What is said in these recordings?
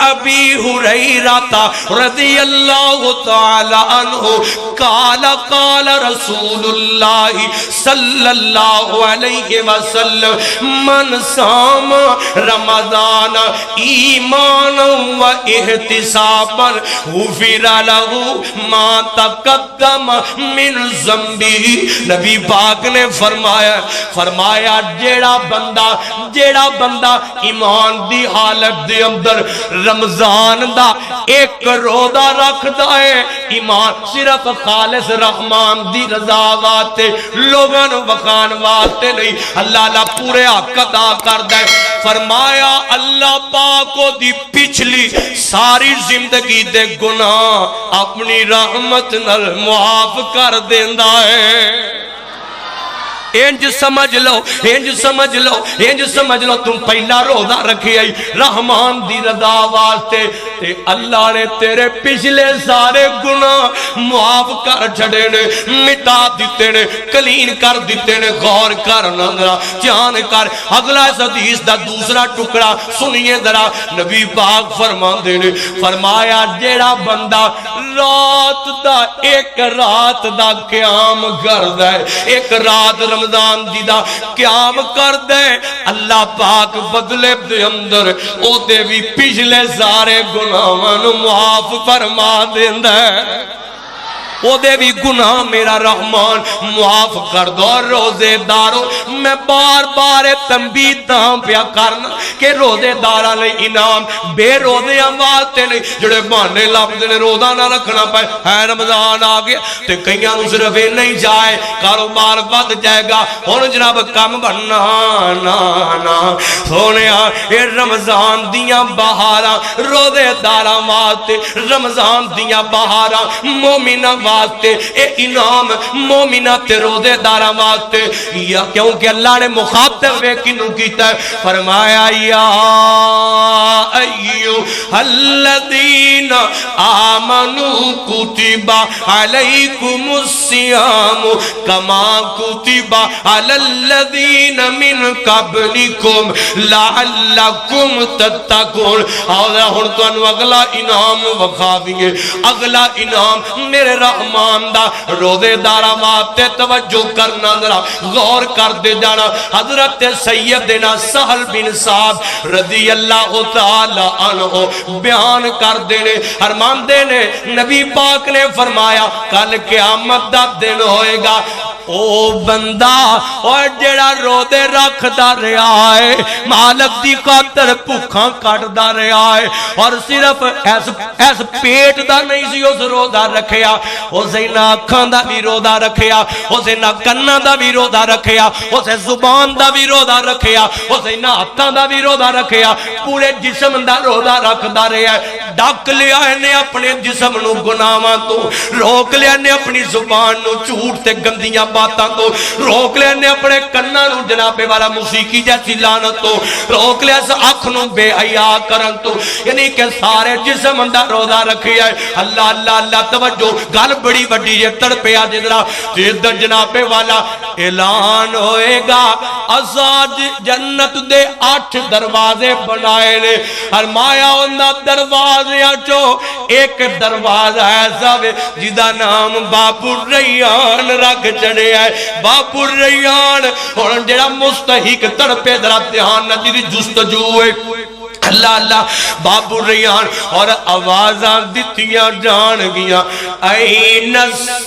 ابی ہریرہ رضی اللہ تعالی عنہ قال قال رسول اللہ صلی اللہ علیہ وسلم من صام رمضان ایمانا و احتسابا غفر له ما تقدم من ذنبه. نبی پاک نے فرمایا جیڑا بندہ ایمان دی حالت دے اندر رمضان دا ایک روزہ رکھدا ہے، ایمان صرف خالص رحمان دی رضا واسطے، لوگاں نوں بخان واسطے نہیں، اللہ پورے حق ادا کردا ہے. فرمایا اللہ پاک کو دی پچھلی ساری زندگی دے گناہ اپنی رحمت نال معاف کر دیندا ہے. انج سمجھ لو تم پہلا روزہ رکھے آئی رحمان دی رضا واسطے تے اللہ نے تیرے پچھلے سارے گناہ معاف کر چھڑے نے، مٹا دیتے نے، کلین کر دیتے نے. غور کر نظرہ جان کر اگلا اس حدیث دا دوسرا ٹکڑا سنیے ذرا. نبی پاک فرمایا جیڑا بندہ ایک رات دا قیام کردا ہے، ایک رات رمضان دی دا قیام کر دے، اللہ پاک بدلے دے اندر او دے بھی پچھلے سارے گناہاں نوں معاف فرما دیندا ہے. او دے بھی گناہ میرا رحمان معاف کر دو. روزے دارو میں بار بار تنبیہ داں پیا کرنا کہ روزے داراں لئی انعام بے روزے واسطے نہیں. جڑے بہانے لبدے نے روزہ نہ رکھنا پائے ہے رمضان آ گیا تے کئیاں نوں صرف نہیں جائے کاروبار بد جائے گا ہن جناب کم بننا نا سونیا اے رمضان دیاں بہاراں روزے داراں واسطے، رمضان دیاں بہاراں مومناں واسطے، اے انعام مومنہ تے روزے داراں واسطے. یا کیونکہ اللہ نے مخاطب کنوں کیتا ہے، فرمایا یا ایھا الذین آمنوا کتب علیکم الصیام کما کتب علی الذین من قبلکم لعلکم تتقون. اور ہن تانوں اگلا انعام وکھا دیے. اگلا انعام میرے رحمان دا روزے داراں واسطے توجہ کرنا ذرا غور کر دے جانا. حضرت سیدنا سہل بن سعد رضی اللہ تعالی عنہ بیان کر دینے فرماندے نے نبی پاک نے فرمایا کل قیامت دا دن ہوئے گا او بندہ اور جڑا روزے رکھدا رہا ہے، مالک دی خاطر بھوکاں کٹدا رہا ہے، اور صرف ایس پیٹ دا نہیں سی اس روزہ رکھیا، اسے نہ اکھاں دا بھی روزہ رکھیا، اسے نہ کنا دا بھی روزہ رکھیا، اسے زبان دا بھی روزہ رکھیا، اسے نہ ہاتھاں دا بھی روزہ رکھیا، پورے جسم دا روزہ رکھدا رہا ہے. ڈک لیا نے اپنے جسم نو گناہاں تو، روک لیا نے اپنی زبان نو جھوٹ تے گندیاں باتاں تو، روک لیا نے اپنے کنا نو جناب والا موسیقی جیسی لعنت تو، روک لیا اس اکھ نو بے حیا کرن تو. یعنی کہ سارے جسم دا روزہ رکھیا ہے. اللہ اللہ اللہ توجہ گل بڑی وڈی ہے تڑپیا جدرا تے جناب والا اعلان ہوئے گا آزاد جنت دے 8 دروازے بنائے نے. فرمایا انہاں دروازیاں چو ایک دروازہ ایسا ہے جدا نام باب الریان رکھ چڑھے ہے. باب الریان اور جڑا مستحق تڑپے ذرا دھیان نہ دی جستجو ہے. اللہ اللہ باب الریان اور آوازاں دتیاں جان گیاں این الصائمون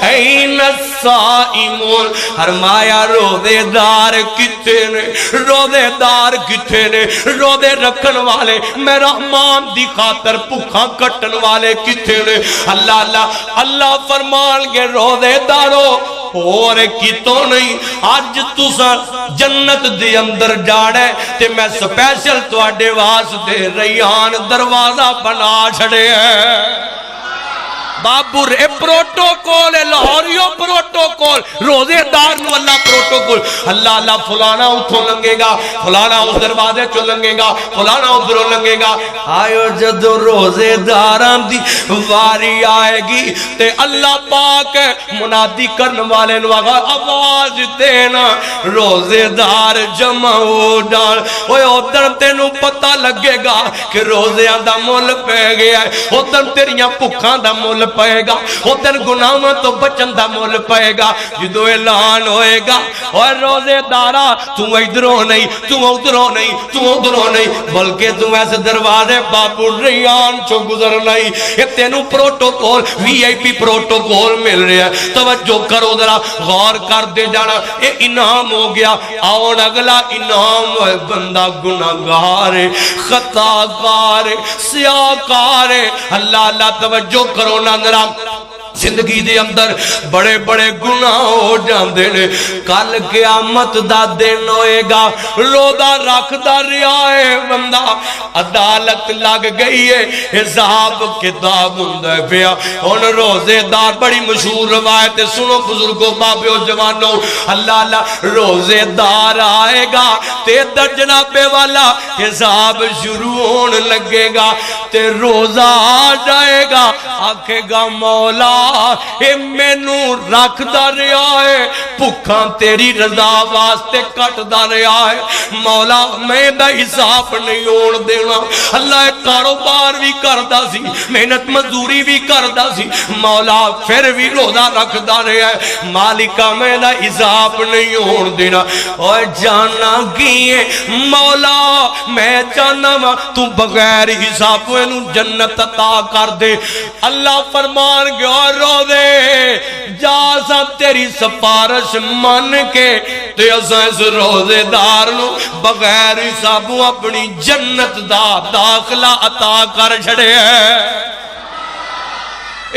این الصائمون. فرمایا روزے دار کتے نے، روزے دار کتے نے، روزے رکھن والے میں رحمان دی خاطر بھوکاں کٹن والے کتے نے. اللہ اللہ اللہ فرمان گے روزے دارو اور کتوں نہیں آج تساں جنت دے اندر جاڑے تے میں سپیشل تواڈے واسطے ریان دروازہ بنا چھڑے ہیں. بابو اے پروٹوکول ہے، لاہوریو پروٹوکول، روزے دار نو اللہ پروٹوکول، اللہ اللہ فلانا اتھوں لنگے گا، فلانا اس دروازے چو لنگے گا، فلانا ادھروں لنگے گا. آئیو جدو روزے داران دی واری آئے گی تے اللہ پاک منادی کرن والے نو آواز دینا روزے دار جمع ہو ڈال. اوے ادھر تینوں پتہ لگے گا کہ روزیاں دا مول پہ گیا ہے، ادھر تیریاں بھکھاں دا مول پائے گا، ادھر گناہاں تو بچن دا مول پائے گا. جدو اعلان ہوئے گا اور روزے دارا تو ادھروں نہیں، تو ادھروں نہیں، تو ادھروں نہیں، بلکہ تو ایسے دروازے بابو ریان چو گزر نہیں. یہ تینوں پروٹوکول وی آئی پی پروٹوکول مل رہا ہے. توجہ کرو ذرا غور کر دے جانا. اے انعام ہو گیا. آؤں اگلا انعام ہے بندہ گناہگار ہے، خطاکار ہے، سیاکار ہے. اللہ اللہ توجہ کرو نا ذرا. زندگی دے اندر بڑے بڑے گناہ ہو جاندے نے. کل قیامت دا دن ہوئے گا، روزہ رکھدا رہیا ہے بندہ، عدالت لگ گئی ہے، حساب کتاب ہوندا پیا. ہن روزے دار بڑی مشہور روایت ہے، سنو بزرگوں بابیو جوانوں. اللہ اللہ روزے دار آئے گا تے در جناب والا حساب شروع ہون لگے گا تے روزہ آ جائے گا. آکھے گا مولا اے مینو رکھ دا رہا ہے، بھکھاں تیری رضا واسطے کٹ دا رہا ہے. مولا میں دا حساب نہیں ہون دینا. اللہ کاروبار بھی کردا سی، محنت مزدوری بھی کردا سی، مولا پھر بھی روزہ رکھ دا رہا ہے. مالکا میں دا حساب نہیں ہون دینا. اور جانا کیے مولا میں جانا وا تو بغیر حساب انو جنت عطا کر دے. اللہ فرمان گیا رو دے جا سا تیری سفارش مان کے تے اساں اس روزے دار نو بغیر حسابوں اپنی جنت دا داخلہ عطا کر چھڑے ہے.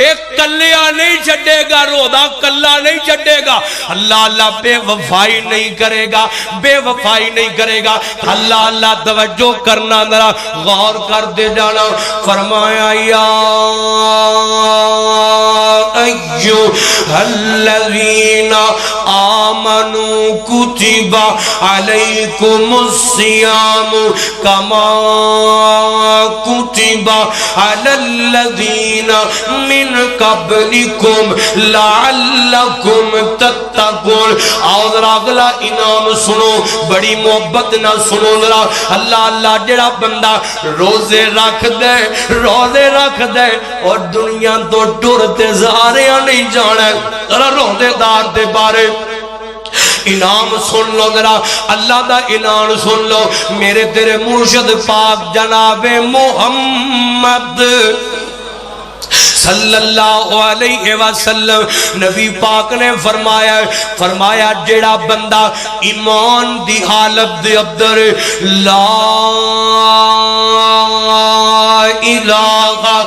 ایک کلیا نہیں چھڑے گا، روزہ کلا نہیں چھڑے گا. اللہ اللہ بے وفائی نہیں کرے گا، بے وفائی نہیں کرے گا. اللہ اللہ توجہ کرنا ذرا غور کر دے جانا. فرمایا یا ایھا الذین آمنوا کتب علیکم الصیام کما کتب علی الذین من قبلکم لعلکم تتقون. آؤ ذرا اگلا انعام سنو، بڑی محبت نہ سنو ذرا. اللہ اللہ جڑا بندہ روزے رکھ دے، روزے رکھ دے اور دنیا تو ٹرتے زاریاں نہیں جانا. ذرا روزے دار دے بارے انعام سن لو ذرا، اللہ دا اعلان سن لو. میرے تیرے مرشد پاک جناب محمد صلی اللہ علیہ وسلم نبی پاک نے فرمایا جیڑا بندہ ایمان دی حالت دے اندر لا الہ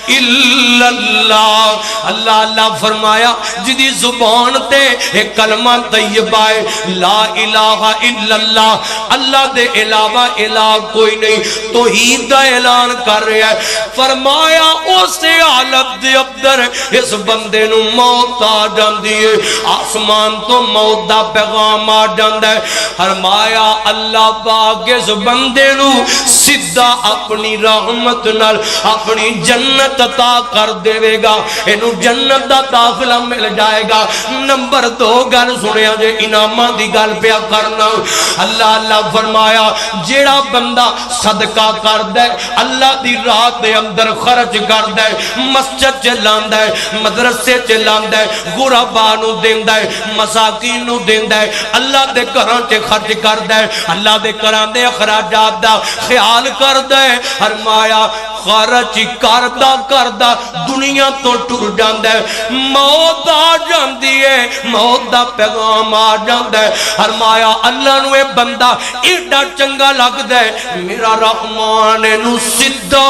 الا اللہ، اللہ اللہ فرمایا جدی زبان تے ایک کلمہ طیبہ ہے لا الہ الا اللہ، اللہ دے علاوہ الہ کوئی نہیں، توحید دا اعلان کر رہا ہے. فرمایا اس حالت دے اندر اس بندے نو موت آ جاندی ہے، آسمان تو موت دا پیغام آ جاندا ہے. فرمایا اللہ پاک اس بندے نو سیدھا اپنی رحمت نال اپنی جنت عطا کر دے گا، اینو جنت دا داخلہ مل جائے گا. نمبر 2 گل سنیا جے انعاماں دی گل پیا کرنا. اللہ اللہ فرمایا جیڑا بندہ صدقہ کردا ہے، اللہ دی راہ دے اندر خرچ کردا ہے، مسجد چلاندا ہے، مدرسے چلاندا ہے، غرباء نو دیندا ہے، مساکین نو دیندا ہے، اللہ دے گھراں تے خرچ کردا ہے، اللہ دے گھراں دے اخراجات دا خیال کردا ہے. فرمایا خرچ کردا دنیا تو ٹر جاندا ہے، موت آ جاندی ہے، موت دا پیغام آ جاندا ہے. فرمایا اللہ نو اے بندہ ایڈا چنگا لگدا ہے، میرا رحمان نو سیدھا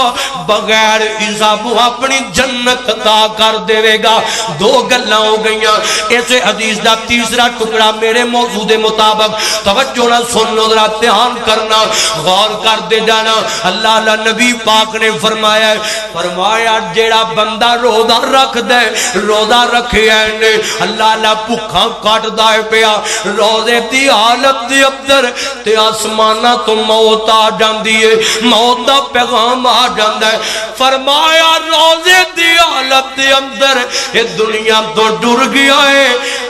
بغیر حساب اپنی جنت عطا کر دے گا. 2 گلاں ہو گئیاں. اس حدیث دا تیسرا ٹکڑا میرے موضوع دے مطابق توجہ نہ سن لو ذرا دھیان کرنا غور کر دے جانا. اللہ اللہ نبی پاک نے فرمایا جیڑا بندہ روزہ رکھ دے روزہ رکھے نے اللہ اللہ بھوکا کٹ دے پیا روزے دی حالت دے اندر تے آسمانہ تو موت آ جاندی ہے موت دا پیغام آ جاندا ہے فرمایا روزے دی حالت دے اندر اے دنیا تو ڈر گیا ہے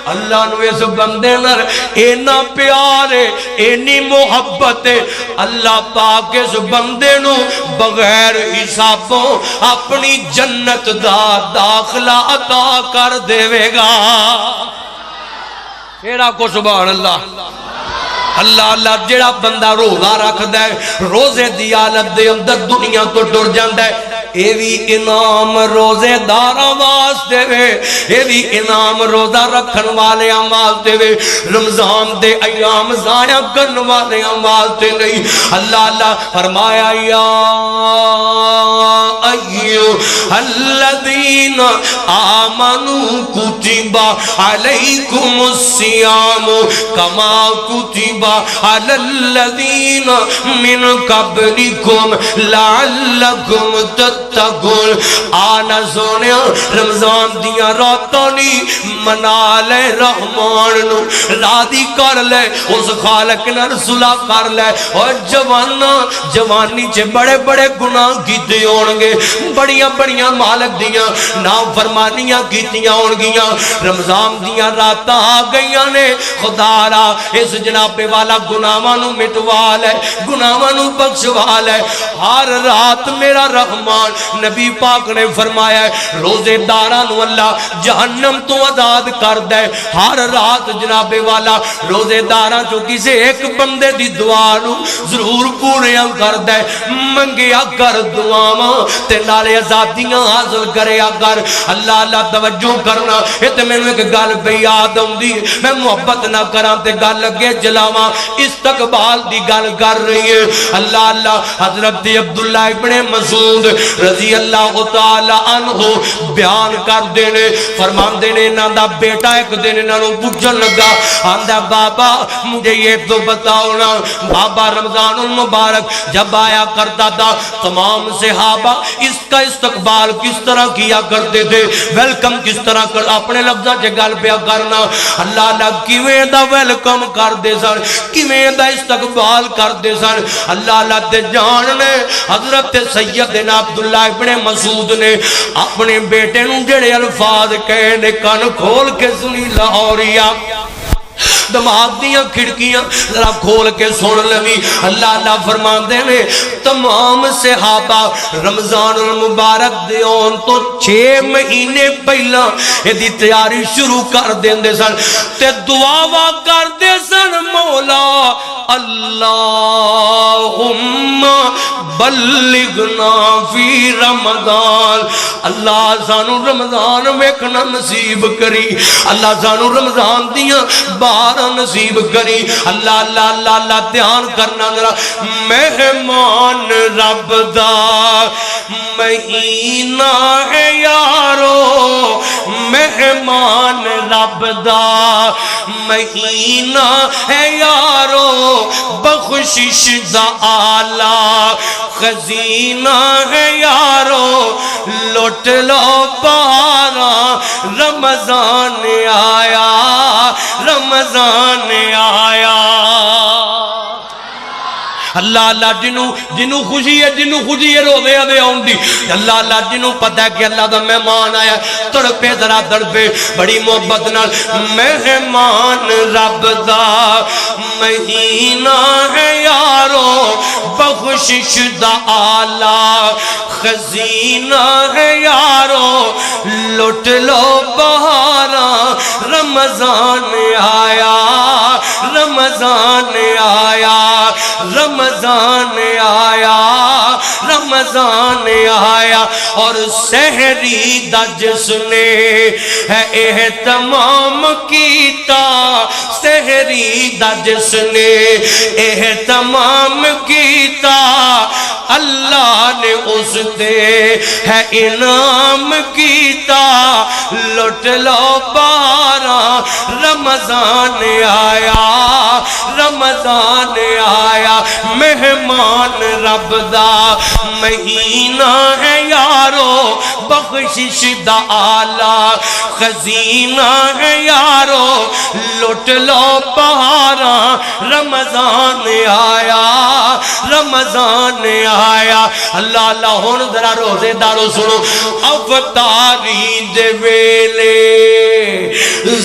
اللہ نو اس بندے نال اینا پیار ہے اینی محبت ہے اللہ پاک اس بندے نو بغیر حسابوں اپنی جنت دا داخلہ عطا کر دے گا پھیرا کو سبحان اللہ اللہ اللہ جڑا بندہ روزہ رکھ دے روزے دی حالت دے اندر دنیا تو ڈر جاندا ہے اے بھی انعام روزے داراں واسطے وے اے بھی انعام روزہ رکھن والے واسطے وے رمضان دے ایام ضائع کرن والے واسطے نہیں اللہ اللہ فرمایا یا ایھا الذین آمنوا کتب علیکم الصیام کما کتب علی الذین من قبلکم لعلکم تتقون آنا سونیا رمضان دیا راتوں نی منا لے رحمان نو راضی کر لے اس خالق نر صلح کر لے اور جوانی چے بڑے بڑے گناہ کیتے ہونگے بڑیاں بڑیاں مالک دیا نافرمانیاں کیتیاں ہونگیاں رمضان دیا راتاں آ گئیاں نے خدا را اس جناب والا گناہانو مٹوا لے گناہانو بخشوا لے ہر رات میرا رحمان نبی پاک نے فرمایا ہے روزے دارانو اللہ جہنم تو آزاد کر دے ہر رات جناب والا روزے داران جو کسی ایک بندے دی دعانو ضرور پوریا کر دے منگیا کر دعاواں تے نالے آزادیاں حاصل کریا کر اللہ اللہ توجہ کرنا یہ تے میں نے ایک گل پہ یاد ہوندی میں محبت نہ کراں تے گل لگے جلاواں استقبال دی گل کر رہی ہے اللہ اللہ حضرت عبداللہ ابن مسعود رضی اللہ تعالی عنہ بیان کر دینے فرمان دینے انہاں دا بیٹا ایک دن انہاں نوں پوچھن لگا آندا بابا مجھے یہ تو بتاؤ نا بابا رمضان المبارک جب آیا کرتا تھا تمام صحابہ اس کا استقبال کس طرح کیا کرتے تھے ویلکم کس طرح کر اپنے لفظاں چ گل پیا کرنا اللہ اللہ کیویں دا ویلکم کر دے سن کیویں دا استقبال کر دے سن اللہ اللہ تے جان نے حضرت سیدنا عبداللہ ابن مسعود نے اپنے بیٹے نوں جڑے الفاظ کہے نے کان کھول کے سنی لاہوریا دماغ دیاں کھڑکیاں ذرا کھول کے سن لوی اللہ اللہ فرمان دے نے تمام صحابہ رمضان المبارک دیون تو 6 مہینے پہلا یہ دی تیاری شروع کر دیندے سن تے دعا کر دے سن مولا اللہم بلغنا فی رمضان اللہ سانو رمضان ویکھنا نصیب کری اللہ سانو رمضان دیاں بارہ نصیب کری اللہ اللہ اللہ اللہ دھیان کرنا ذرا مہمان رب دا مہینہ ہے یارو مہمان رب دا مہینہ ہے یارو بخشش دا آلہ خزینہ ہے یارو لوٹ لو پارا رمضان آیا رمضان آیا اللہ اللہ جنوں خوشی ہے روزے دے آن دی اللہ اللہ جنوں پتہ ہے کہ اللہ دا مہمان آیا تڑپے ذرا تڑپے بڑی محبت نال مہمان رب دا مہینہ ہے یارو بخشش دا آلہ خزینہ ہے یارو لٹ لو بہارا رمضان آیا رمضان آیا رمضان آیا رمضان آیا اور سحری دا جس نے ہے اہتمام کیتا سحری دا جس نے اہتمام کیتا اللہ نے اس دے ہے انعام کیتا لٹ لو پارا رمضان آیا رمضان رمضان آیا مہمان رب دا مہینہ ہے یارو بخشش دا آلہ خزینہ ہے یارو لٹ لو بہاراں رمضان آیا رمضان آیا اللہ اللہ ہون ذرا روزے دارو سنو افطاری دے ویلے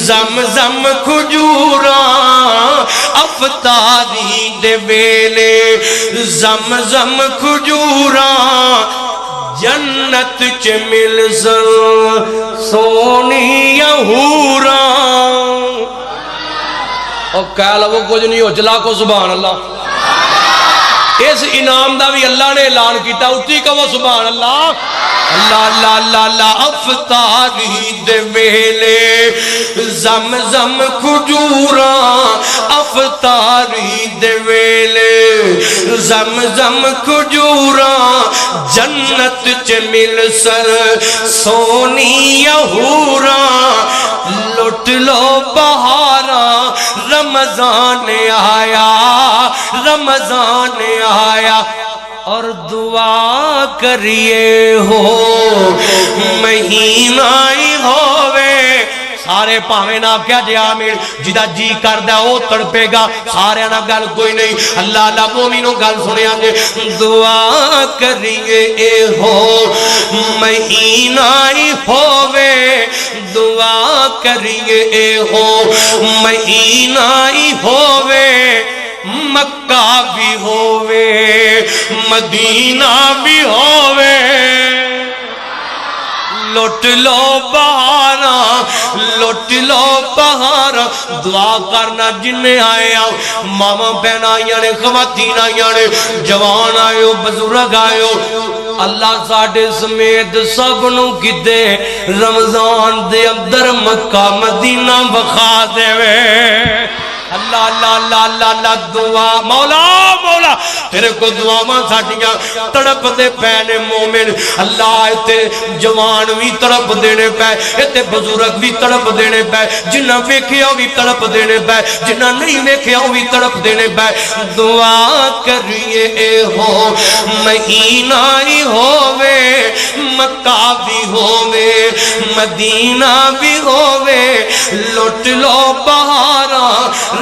زمزم کھجوراں افطاری دے ویلے زمزم کھجوراں جنت چ مل سونی حوراں اور کہہ لگو کچھ نہیں ہو چلا کو سبحان اللہ اس انعام دا بھی اللہ نے اعلان کیتا اٹھی کہو سبحان اللہ اللہ اللہ اللہ اللہ افطاری دے ویلے زمزم کھجوراں افطاری دے ویلے زمزم کھجوراں جنت چ مل سونی حوراں لٹ لو بہاراں رمضان آیا رمضان آیا اور دعا کریے ہو مہینہ ہی ہووے سارے پاویں نہ کیا جی آمین جدا جی کردہ او تڑپے گا سارے نہ گل کوئی نہیں اللہ اللہ مومنوں گل سنے آنگے دعا کریے اے ہو مہینہ ہی ہووے دعا کریے اے ہو مہینہ ہی ہووے مکہ بھی ہووے مدینہ بھی ہووے لٹ لو بہاراں لٹ لو بہاراں دعا کرنا جنہیں آئے آؤ ماما بہن آئیاں نے خواتین آئیاں نے جوان آئے ہو بزرگ آئے ہو اللہ ساڑھے سمیت سب نو کتے رمضان دے اندر مکہ مدینہ بخا دے وے اللہ اللہ اللہ اللہ اللہ دعا مولا مولا تیرے کو دعا ماں ساٹھیاں تڑپ دے پینے مومن اللہ ایتے جوان بھی تڑپ دینے پہ ایتے بزرگ بھی تڑپ دینے پہ جنہ ویکھیا بھی تڑپ دینے پہ جنہ نہیں ویکھیا بھی تڑپ دینے پہ دعا کریے اے ہو مہینہ ہی ہووے مکہ بھی ہووے مدینہ بھی ہووے لٹ لو بہاراں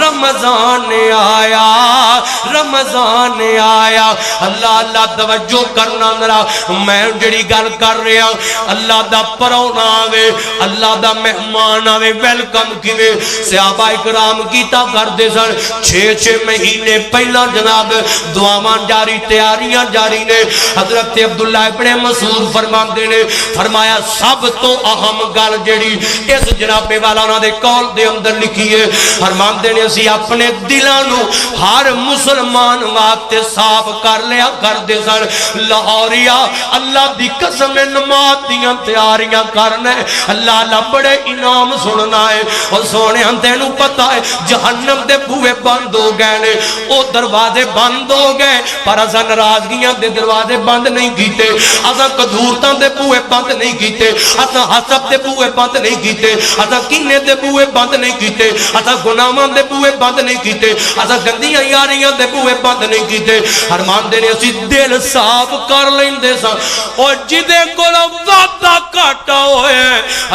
رمضان آیا رمضان آیا اللہ اللہ توجہ کرنا ذرا میں جڑی گل کر رہا اللہ دا پرونا آوے اللہ دا مہمان آوے ویلکم کیوے صحابہ اکرام کیتا کردے سن 6 مہینے پہلا جناب دعاواں جاری تیاریاں جاری نے حضرت عبداللہ ابن مسعود فرماندے نے فرمایا سب تو اہم گل جڑی اس جناب والا انہاں دے قول دے اندر لکھی ہے فرماندے نے اسی اپنے دلانو ہر مسلمان واسطے صاف کر لیا کر دے سن لاہوریا اللہ دی قسم نماز دیاں تیاریاں کرنا ہے اللہ اللہ بڑے انعام سننا ہے اور سونے ہم تینوں پتا ہے جہنم دے بوئے بند ہو گئے نے او دروازے بند ہو گئے پر اساں ناراضگیاں دے دروازے بند نہیں کیتے اساں کدورتاں دے بوئے بند نہیں کیتے اساں حسد دے بوئے بند نہیں کیتے اساں کینے دے بوئے بند نہیں کیتے اساں گناہاں دے بوئے بند نہیں کیتے اساں گندیاں یاریاں دے بوئے بند نہیں کیتے فرمان دے نے اسی دل صاف کر لیندے سا اور جدے کول وعدہ کاٹا ہوئے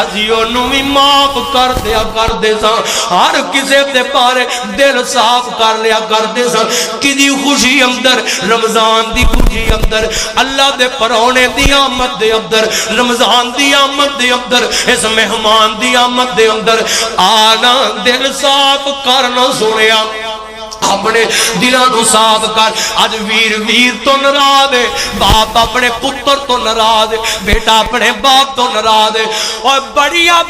اسی اونوں وی معاف کر دے سا ہر کسے تے پارے دل صاف کر لیا کر دے سا کدی خوشی اندر رمضان دی خوشی اندر اللہ دے پرونے دی آمد دے اندر رمضان دی آمد دے اندر اس مہمان دی آمد دے اندر آنا دل صاف کرنا سنیا اپنے دلانو صاف کر آج ویر تو ناراض ہے باپ اپنے پتر تو ناراض ہے بیٹا اپنے باپ تو ناراض ہے اور بڑیا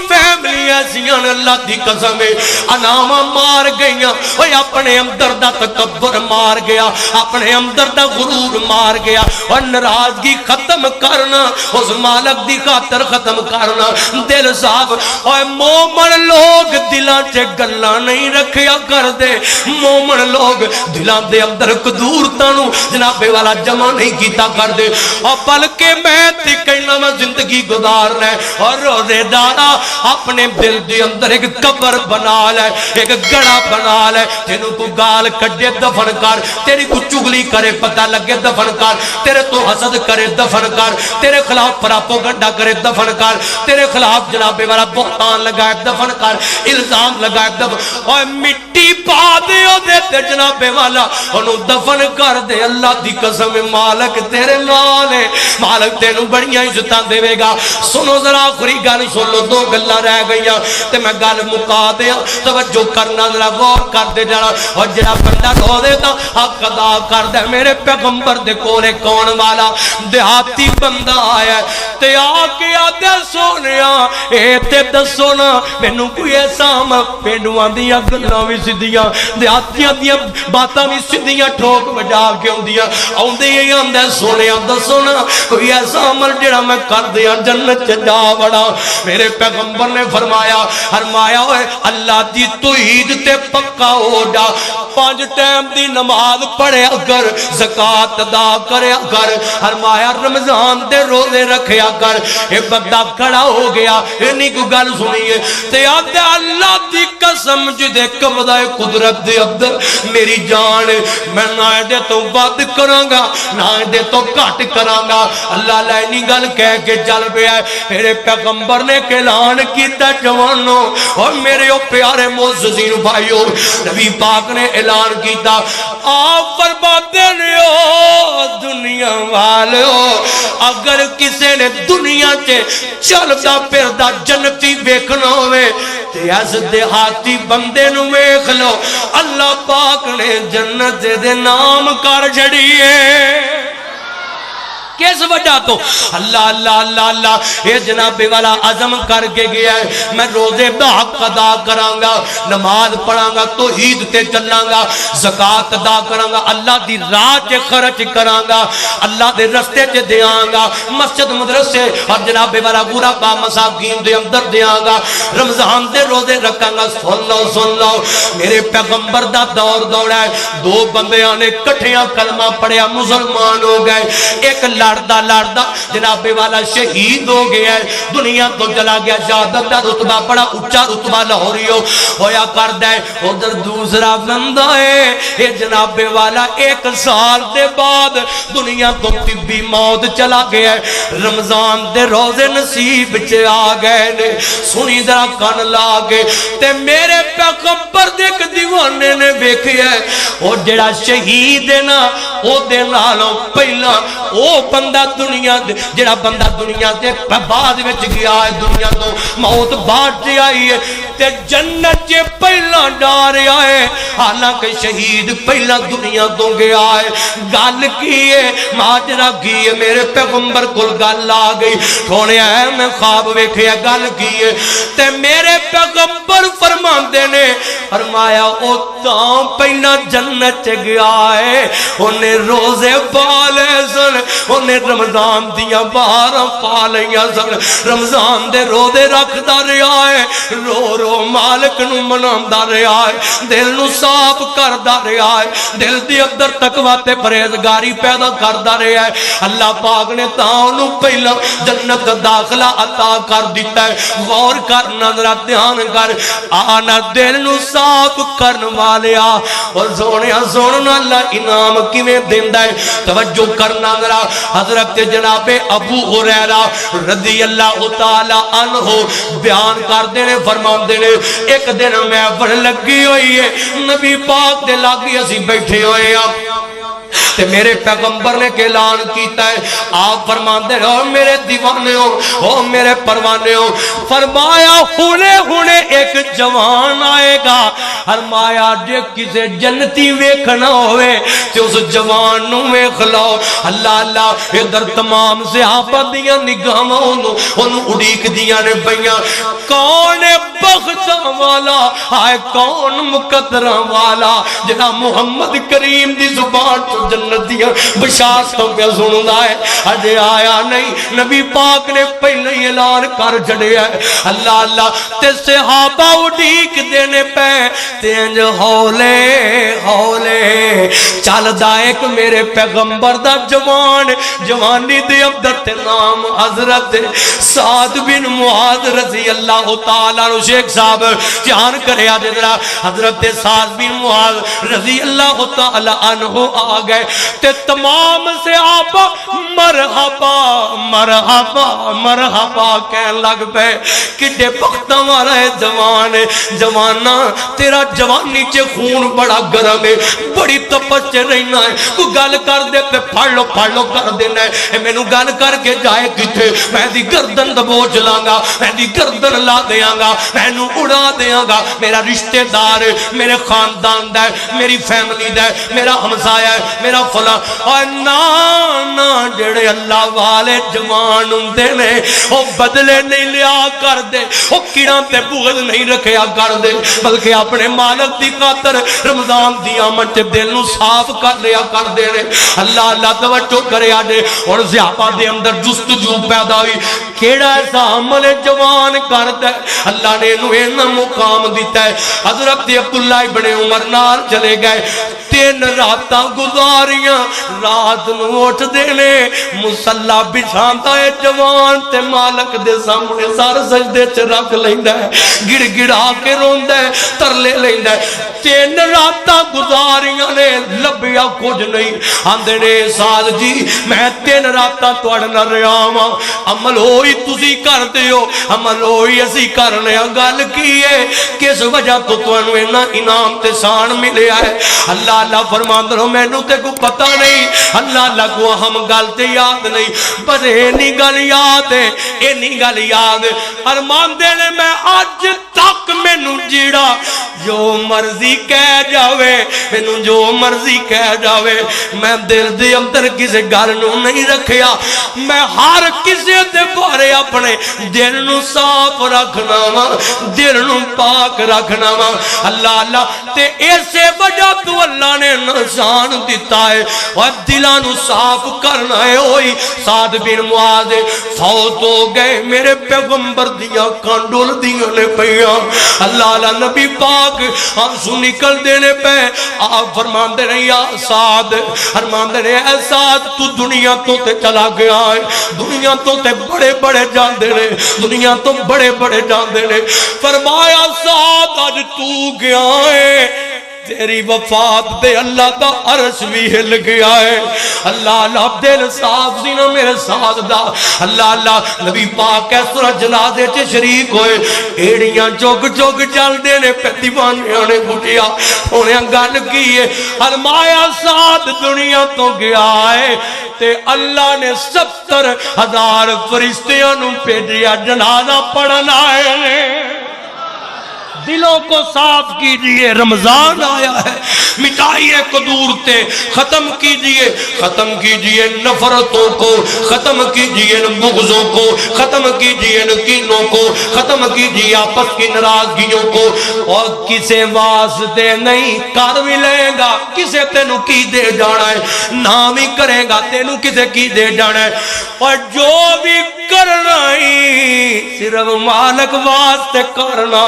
فیملی ایسیاں اللہ دی قسم ہے انامہ مار گئیاں اور اپنے اندر دا تکبر مار گیا اپنے اندر دا غرور مار گیا اور ناراضگی ختم کرنا اس مالک دی خاطر ختم کرنا دل صاف اور مومن لوگ دلان چے گلا نہیں رکھیا کر دے مومن لوگ دلاں دے اندر قدورتاں نو جناب والا جمع نہیں کیتا کر دے اور بلکہ میں تے کہنا میں زندگی گزارنا ہے اور روزے دارا اپنے دل دے اندر ایک قبر بنا لے ایک گڑا بنا لے تینوں کو گال کڈے دفن کر تیری کو چگلی کرے پتہ لگے دفن کر تیرے تو حسد کرے دفن کر تیرے خلاف پراپوگنڈا کرے دفن کر تیرے خلاف جناب والا بہتان لگائے دفن کر الزام لگائے دفن اور مٹی پا دے او دے جناب والا انہوں دفن کر دے اللہ دی قسم مالک تیرے نال ہے مالک تینوں بڑیاں عزتاں دے گا سنو ذرا آخری گل سن لو دو گلاں رہ گئیاں تے میں گل مکا دیاں توجہ کرنا ذرا غور کر دے جڑا اور جڑا بندہ رو دے تا حق ادا کر دے میرے پیغمبر دے کولے کون والا دیہاتی بندہ آیا تے آ کے آدھے سونیا اے تے دسو نا مینوں کوئی ایسا پینڈواں دیاں گلاں وی سیدھیاں دیہاتیاں دیاں باتاں وی سیدھیاں ٹھوک وجا کے اوندیاں اوندے ہی آندے سونیا دسو نا کوئی ایسا عمل جڑا میں کر دیاں جنت چ جا وڑا میرے پیغمبر نے فرمایا اوے اللہ دی توحید تے پکا ہو جا 5 ٹائم دی نماز پڑھیا کر زکات ادا کریا کر فرمایا رمضان دے روزے رکھیا کر اے بندہ کھڑا ہو گیا اینی کو گل سنیے تے آدھے اللہ دی قسم جدے قبضہ قدرت دے اندر میری جان میں نہ دے تو ود کراں گا نہ دے تو گھٹ کراں گا اللہ لینی گل کہہ کے چل پیا میرے پیغمبر نے اعلان کیتا جوانوں اور میرے او پیارے معززین بھائیو نبی پاک نے اعلان کیتا آپ فرماتے ہو دنیا والو اگر کسی نے دنیا چے چلدا پھردا جنتی ویکھنا ہوئے تے اس دیہاتی بندے نو ویکھ لو اللہ پاک نے جنت دے نام کر چھڑیے کس وجہ تو اللہ اللہ اللہ اللہ یہ جناب والا عزم کر کے گیا ہے میں روزے دا حق ادا کراں گا نماز پڑھاں گا توحید تے چلاں گا زکات ادا کراں گا اللہ دی راہ تے خرچ کراں گا اللہ دے رستے تے دیاں گا مسجد مدرسے اور جناب والا پورا با مساکین دے اندر دیاں گا رمضان دے روزے رکھاں گا سن لو میرے پیغمبر دا دور دوڑا ہے 2 بندیاں نے کٹھیاں کلمہ پڑھیا مسلمان ہو گئے ایک لڑدا جناب والا شہید ہو گیا ہے دنیا تو چلا گیا شہادت دا رتبہ بڑا اونچا رتبہ لاہوری ہویا کردا ہے ادھر دوسرا بندہ ہے یہ جناب والا 1 سال دے بعد دنیا تو طبی موت چلا گیا ہے رمضان دے روزے نصیب چ آ گئے نے سنی ذرا کان لا کے تے میرے پیغمبر دے ایک دیوانے نے ویکھیا ہے او جڑا شہید ہے نا او دے نالوں پہلا او بندہ دنیا دے جڑا بندہ دنیا دے بعد وچ گیا ہے دنیا تو موت بعد سے آئی ہے تے جنت چ پہلا ڈار آئے حالانکہ شہید پہلا دنیا تو گیا ہے گل کی ہے ماجرا کی ہے میرے پیغمبر کول گل آ گئی سونے ہے میں خواب ویکھیا گل کی ہے تے میرے پیغمبر فرماندے نے فرمایا او تاں پہلا جنت چ گیا ہے اونے روزے پالے سن اونے رمضان دیاں باراں پا لیاں سن رمضان دے روزے رکھدا رہیا ہے رو رو مالک نو مناوندا رہیا ہے دل نو صاف کردا رہیا ہے دل دے اندر تقوی تے پرہیزگاری پیدا کردا رہیا ہے اللہ پاک نے تاں اونوں پہلا جنت داخلہ عطا کر دیتا ہے غور کرنا ذرا دھیان کر آنا دل نو صاف کرن والیا اور سونیا سننا اللہ انعام کیویں دیندا ہے توجہ کرنا ذرا حضرت جناب ابو ہریرہ رضی اللہ تعالی عنہ بیان کردے نے فرماندے نے ایک دن میں بڑھ لگی ہوئی ہے نبی پاک دے لاگے اسی بیٹھے ہوئے ہیں تے میرے پیغمبر نے اعلان کیتا ہے آپ فرماندے ہو میرے دیوانے ہو میرے پروانے ہو فرمایا ہونے ایک جوان آئے گا فرمایا جے کسے جنتی ویکھنا ہوئے تے اس جوان نو ویکھ لو اللہ اللہ ادھر تمام صحابہ دیاں نگاہاں اونوں اڑیک دیاں نے پئیاں کون بختاں والا ہائے کون مقدراں والا جڑا محمد کریم دی زبان چ جنت دیاں بشارتاں پہ سندا ہے اجے آیا نہیں نبی پاک نے پہلے ہی اعلان کر چھڑیا ہے اللہ اللہ تے صحابہ اڈیک دینے پہ تے انج ہولے ہولے چلدا ایک میرے پیغمبر دا جوان جوانی دے عبدت نام حضرت سعد بن معاذ رضی اللہ تعالیٰ عنہ شیخ صاحب جان کرے آجے ذرا حضرت سعد بن معاذ رضی اللہ تعالیٰ عنہ آگئے تے تمام سے آپ مرحبا مرحبا مرحبا کہن لگ پہ کٹے پختہ مارا ہے جوانا تیرا جوانی چے خون بڑا گرم ہے بڑی تپس چے رہنا ہے کوئی گل کر دے پہ پھڑ لو کر دینا ہے میں نو گل کر کے جائے کتے میں دی گردن دبو چلانگا میں دی گردن لا دیاں گا میں نو اڑا دیاں گا میرا رشتہ دار میرے خاندان دا ہے میری فیملی دا ہے میرا ہمسایہ ہے میرا فلاں اور نا جڑے اللہ والے جوان ہوندے نے او بدلے نہیں لیا کر دے او کیڑاں تے بغض نہیں رکھیا کر دے بلکہ اپنے مالک دی خاطر رمضان دی آمد تے دل نو صاف کر لیا کر دے نے اللہ اللہ توجہ کرے آجے اور زیابہ دے اندر جستجو پیدا ہوئی کیڑا ایسا عمل جوان کرتا ہے اللہ نے انہوں اینا مقام دیتا ہے حضرت عبداللہ ابن عمر نال چلے گئے 3 راتاں گزاریاں رات نو اٹھ دینے مسلح بچھانتا ہے جوان تے مالک دے سامنے سار سجدے چ رکھ لیندہ ہے گڑ گڑا کے روندہ ہے ترلے لیندہ ہے 3 راتاں گزاریاں نے لبیا کچھ نہیں آندے نے سال جی میں 3 راتاں توڑ نہ رہا ہوں عمل ہوئی تسی کر دیو عمل ہوئی اسی کرنے گل کیے کس وجہ تو انہوں اینا انعام تے شان ملے آئے اللہ اللہ فرمان دو میں نو تے کو پتہ نہیں اللہ اللہ کو ہم گل تے یاد نہیں بس اینی گل یاد ہے اینی گل یاد ہے ارمان دینے میں آج تک میں نو جیڑا جو مرضی کہہ جاوے میں نو جو مرضی کہہ جاوے میں دل دے اندر کسے گل نو نہیں رکھیا میں ہر کسے دے بارے اپنے دل نو صاف رکھنا وا دل نو پاک رکھنا وا اللہ اللہ تے ایسے وجہ تو اللہ نے نشان دیتا ہے اور دلانو صاف کرنا ہے ہوئی سعد بن معاذ فوت ہو گئے میرے پیغمبر دیا کانڈول دیا نے پہیا اللہ اللہ نبی پاک آنسو نکل دینے پہ آپ فرمان دے رہے یا سعد فرمان دے رہے اے سعد تو دنیا تو تے چلا گیا ہے دنیا تو تے بڑے بڑے جان دے رہے دنیا تو بڑے بڑے جان دے رہے فرمایا سعد آج تو گیا ہے تیری وفات دے اللہ دا عرش بھی ہل گیا ہے اللہ اللہ دل صاف سی نا میرے ساتھ دا اللہ اللہ نبی پاک ہے سورہ جنازے چے شریک ہوئے ایڑیاں چوک چوک چل دینے پہ دیوانیاں نے گھٹیا انہیں گل کیے فرمایا ساتھ دنیا تو گیا ہے تے اللہ نے 70,000 فرشتیاں نو بھیجیا جنازہ پڑھنا ہے دلوں کو صاف کیجئے رمضان آیا ہے مٹائیے قدورتے ختم کیجئے نفرتوں کو ختم کیجئے بغضوں کو ختم کیجئے کینوں کو ختم کیجئے آپس کی ناراضگیوں کو اور کسے واسطے نہیں کر بھی لے گا کسے تینوں کی دے جانا ہے نام ہی کرے گا تینوں کسے کی دے جانا ہے اور جو بھی کرنا ہی صرف مالک واسطے کرنا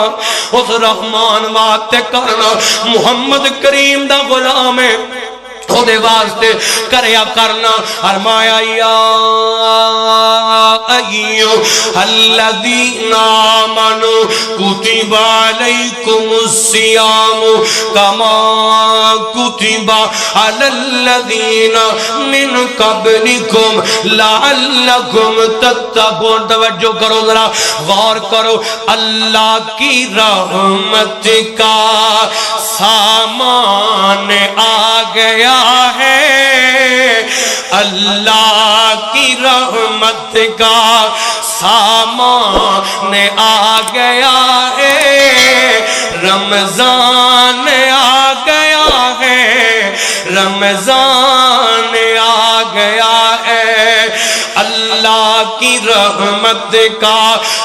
اس رحمان واسطے کرنا محمد کریم دا غلام ہے خودے واسطے کریا کرنا فرمایا یا ایو الذین آمنوا کتب علیکم الصیام کما کتب علی الذین من قبلکم لعلکم تتقون توجہ کرو ذرا غور کرو اللہ کی رحمت کا سامان آ گیا ہے اللہ کی رحمت کا سامان آ گیا ہے رمضان آ گیا ہے رمضان آ گیا ہے اللہ کی رحمت کا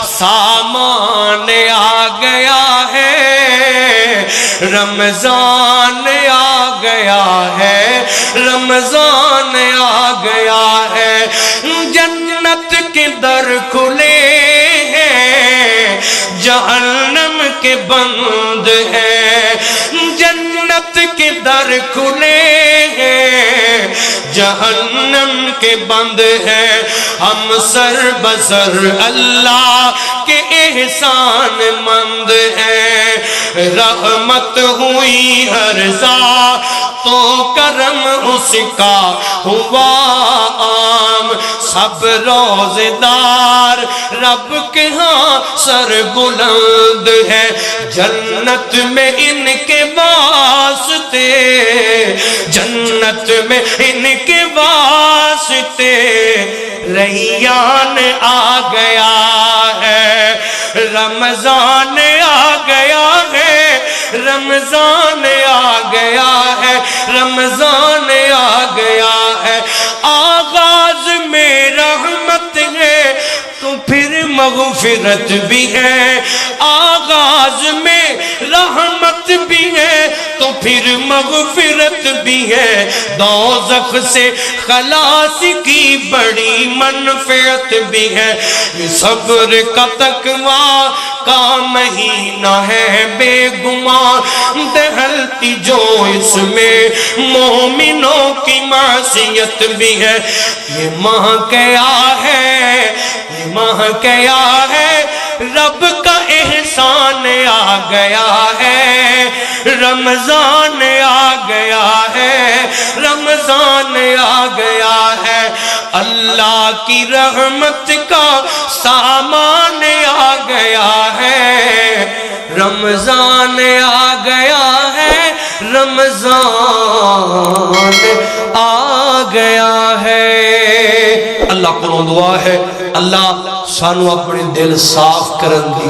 سامان آ گیا ہے رمضان آ گیا گیا ہے، رمضان آ گیا ہے، جنت کے در کھلے ہیں، جہنم کے بند ہیں، جنت کے در کھلے ہیں، جہنم کے بند ہیں، ہم سر بسر اللہ کے احسان مند ہیں، رحمت ہوئی ہر ذات تو کرم اس کا ہوا عام، سب روزے دار رب کے ہاں سر بلند ہے، جنت میں ان کے واسطے، جنت میں ان کے واسطے ریان آ گیا ہے، رمضان آ گیا ہے، رمضان آ گیا ہے، رمضان آ گیا ہے، آغاز میں رحمت ہے تو پھر مغفرت بھی ہے، آغاز میں رحمت بھی ہے تو پھر مغفرت بھی ہے، دوزخ سے خلاص کی بڑی منفعت بھی ہے، صبر کا تقویٰ کا مہینہ ہے بے گمان، دہلتی جو اس میں مومنوں کی معصیت بھی ہے، یہ ماہ کیا ہے، یہ ماہ کیا ہے، رب کا احسان آ گیا ہے، رمضان آ گیا ہے، رمضان آ گیا ہے، اللہ کی رحمت کا سامان آ گیا ہے، رمضان آ گیا ہے، رمضان آ گیا ہے۔ اللہ کو دعا ہے اللہ سانو اپنے دل صاف کرن دی،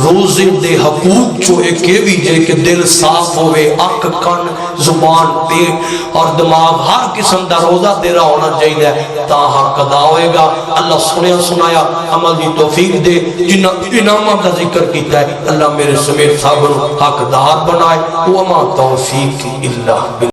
روزے دے حقوق جو ایک بھی جے کہ دل صاف ہوئے، اکھ کن زبان پیٹ اور دماغ ہر قسم دا روزہ تیرا ہونا چاہیے تا حق ادا ہوئے گا۔ اللہ سنیا سنایا عمل دی توفیق دے، جنہ انعامات کا ذکر کیتا ہے اللہ میرے سمیت صاحب حقدار بنائے، وما توفیق الا باللہ۔